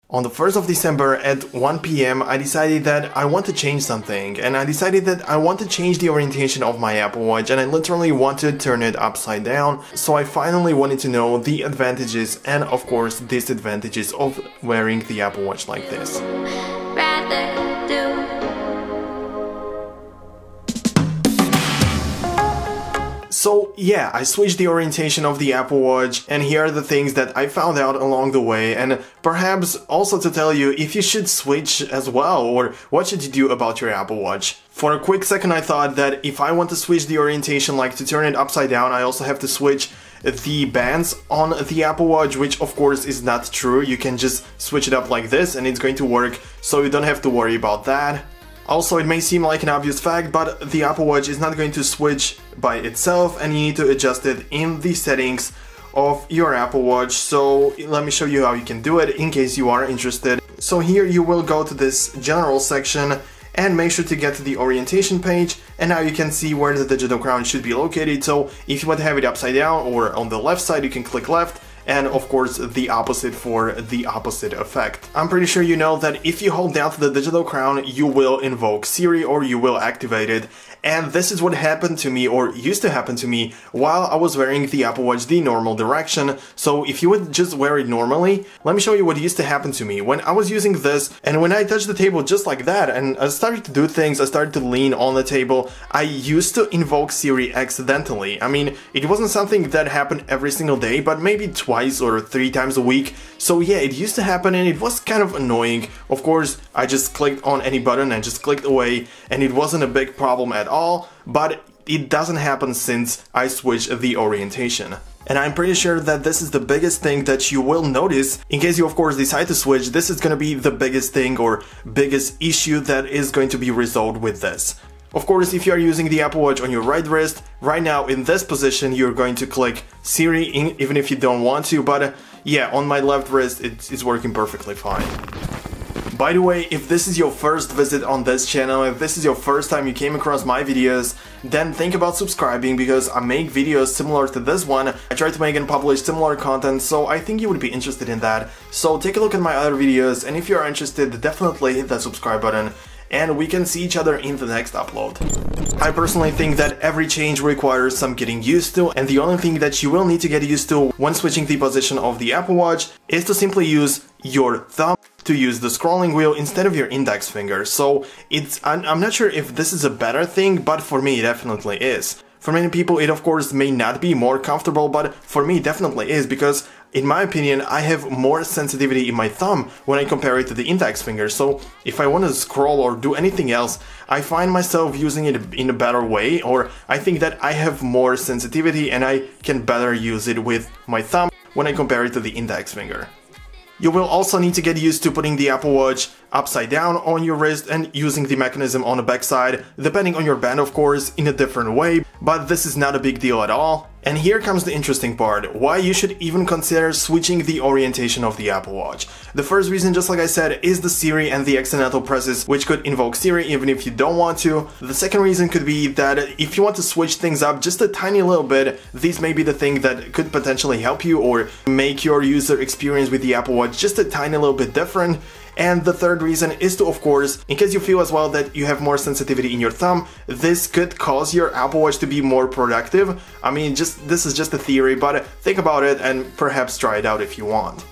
On the 1st of December at 1 PM, I decided that I want to change something, and I decided that I want to change the orientation of my Apple Watch, and I literally want to turn it upside down. So I finally wanted to know the advantages and of course disadvantages of wearing the Apple Watch like this. So yeah, I switched the orientation of the Apple Watch, and here are the things that I found out along the way, and perhaps also to tell you if you should switch as well, or what should you do about your Apple Watch. For a quick second I thought that if I want to switch the orientation, like to turn it upside down, I also have to switch the bands on the Apple Watch, which of course is not true. You can just switch it up like this and it's going to work, so you don't have to worry about that. Also, it may seem like an obvious fact, but the Apple Watch is not going to switch by itself and you need to adjust it in the settings of your Apple Watch. So let me show you how you can do it in case you are interested. So here you will go to this general section and make sure to get to the orientation page, and now you can see where the digital crown should be located. So if you want to have it upside down or on the left side, you can click left, and of course the opposite for the opposite effect. I'm pretty sure you know that if you hold down to the digital crown, you will invoke Siri or you will activate it. And this is what happened to me, or used to happen to me, while I was wearing the Apple Watch the normal direction. So if you would just wear it normally, let me show you what used to happen to me. When I was using this, and when I touched the table just like that, and I started to do things, I started to lean on the table, I used to invoke Siri accidentally. I mean, it wasn't something that happened every single day, but maybe twice or 3 times a week. So yeah, it used to happen and it was kind of annoying. Of course, I just clicked on any button and just clicked away, and it wasn't a big problem at all, but it doesn't happen since I switched the orientation. And I'm pretty sure that this is the biggest thing that you will notice. In case you of course decide to switch, this is gonna be the biggest thing or biggest issue that is going to be resolved with this. Of course, if you are using the Apple Watch on your right wrist, right now in this position you're going to click Siri even if you don't want to, but yeah, on my left wrist it's working perfectly fine. By the way, if this is your first visit on this channel, if this is your first time you came across my videos, then think about subscribing, because I make videos similar to this one. I try to make and publish similar content, so I think you would be interested in that. So take a look at my other videos, and if you are interested, definitely hit that subscribe button, and we can see each other in the next upload. I personally think that every change requires some getting used to, and the only thing that you will need to get used to when switching the position of the Apple Watch is to simply use your thumb to use the scrolling wheel instead of your index finger. So I'm not sure if this is a better thing, but for me it definitely is. For many people it of course may not be more comfortable, but for me it definitely is, because in my opinion I have more sensitivity in my thumb when I compare it to the index finger. So if I want to scroll or do anything else, I find myself using it in a better way, or I think that I have more sensitivity and I can better use it with my thumb when I compare it to the index finger. You will also need to get used to putting the Apple Watch upside down on your wrist and using the mechanism on the backside, depending on your band of course, in a different way, but this is not a big deal at all. And here comes the interesting part, why you should even consider switching the orientation of the Apple Watch. The first reason, just like I said, is the Siri and the accidental presses, which could invoke Siri even if you don't want to. The second reason could be that if you want to switch things up just a tiny little bit, these may be the thing that could potentially help you or make your user experience with the Apple Watch just a tiny little bit different. And the third reason is to, of course, in case you feel as well that you have more sensitivity in your thumb, this could cause your Apple Watch to be more productive. I mean, this is just a theory, but think about it and perhaps try it out if you want.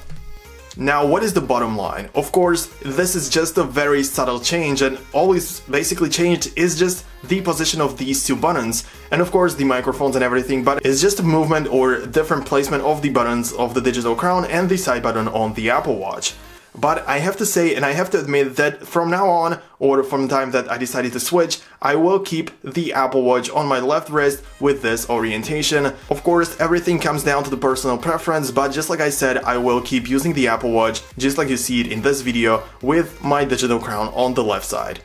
Now, what is the bottom line? Of course, this is just a very subtle change, and all is basically changed is just the position of these 2 buttons, and of course the microphones and everything, but it's just a movement or different placement of the buttons of the digital crown and the side button on the Apple Watch. But I have to say, and I have to admit, that from now on, or from the time that I decided to switch, I will keep the Apple Watch on my left wrist with this orientation. Of course, everything comes down to the personal preference, but just like I said, I will keep using the Apple Watch, just like you see it in this video, with my digital crown on the left side.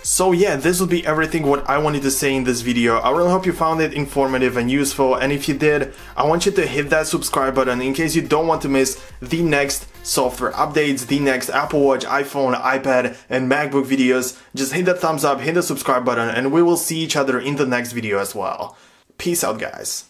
So yeah, this will be everything what I wanted to say in this video. I really hope you found it informative and useful, and if you did, I want you to hit that subscribe button in case you don't want to miss the next software updates, the next Apple Watch, iPhone, iPad and MacBook videos. Just hit that thumbs up, hit the subscribe button, and we will see each other in the next video as well. Peace out, guys.